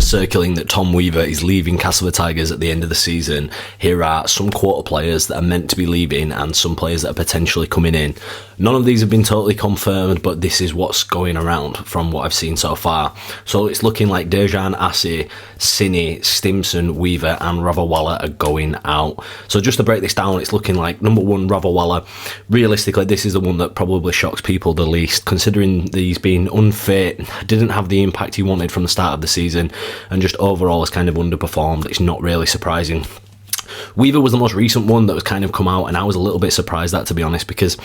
rumours circling that Tom Weaver is leaving Castle Tigers at the end of the season. Here are some quarter players that are meant to be leaving and some players that are potentially coming in. None of these have been totally confirmed, but this is what's going around from what I've seen so far. So it's looking like Dejan, Assi, Cini, Stimson, Weaver and Ravawala are going out. So just to break this down, it's looking like number one, Ravawala. Realistically, this is the one that probably shocks people the least, considering he's been unfit, didn't have the impact he wanted from the start of the season, and just overall has kind of underperformed. It's not really surprising. Weaver was the most recent one that was kind of come out, and I was a little bit surprised at, to be honest, because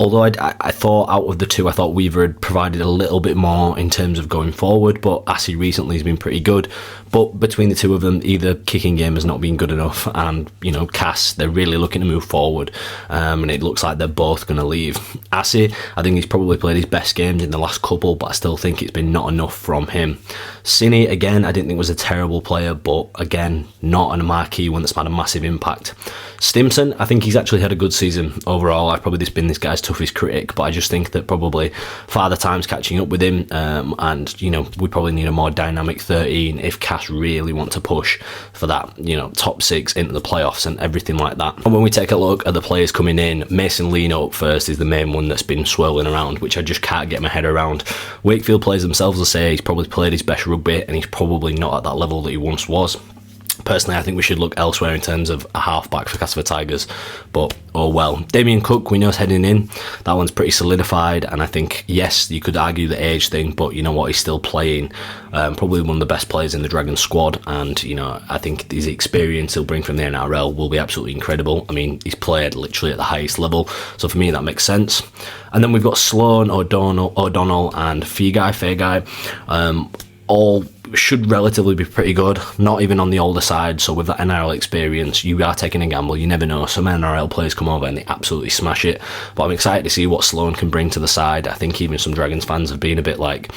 although I thought out of the two, I thought Weaver had provided a little bit more in terms of going forward, but Assi recently has been pretty good. But between the two of them, either kicking game has not been good enough, and, you know, Cass, they're really looking to move forward, and it looks like they're both going to leave. Assi, I think he's probably played his best games in the last couple, but I still think it's been not enough from him. Cini, again, I didn't think was a terrible player, but again, not a marquee one that's had a massive impact. Stimson, I think he's actually had a good season overall. I've probably just been this guy's toughest critic, but I just think that probably Father Time's catching up with him, and, you know, we probably need a more dynamic 13 if Cass really want to push for that, you know, top 6 into the playoffs and everything like that. And when we take a look at the players coming in, Mason Lino up first is the main one that's been swirling around, which I just can't get my head around. Wakefield players themselves will say he's probably played his best rugby and he's probably not at that level that he once was. Personally, I think we should look elsewhere in terms of a half-back for Castle Tigers, but oh well. Damien Cook, we know, is heading in. That one's pretty solidified, and I think, yes, you could argue the age thing, but you know what, he's still playing. Probably one of the best players in the Dragons squad, and, you know, I think his experience he'll bring from the NRL will be absolutely incredible. I mean, he's played literally at the highest level, so for me that makes sense. And then we've got Sloan, O'Donnell and Feagai. All should relatively be pretty good, not even on the older side. So with that NRL experience, you are taking a gamble. You never know. Some NRL players come over and they absolutely smash it, but I'm excited to see what Sloan can bring to the side. I think even some Dragons fans have been a bit like,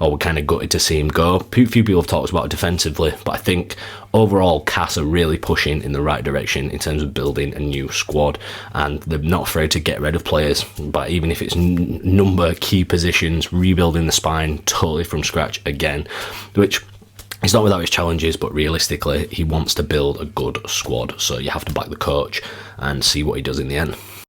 oh, we're kind of gutted to see him go. Few people have talked about it defensively, but I think overall Cass are really pushing in the right direction in terms of building a new squad, and they're not afraid to get rid of players, but even if it's number key positions, rebuilding the spine totally from scratch again, which it's not without its challenges, but realistically, he wants to build a good squad, so you have to back the coach and see what he does in the end.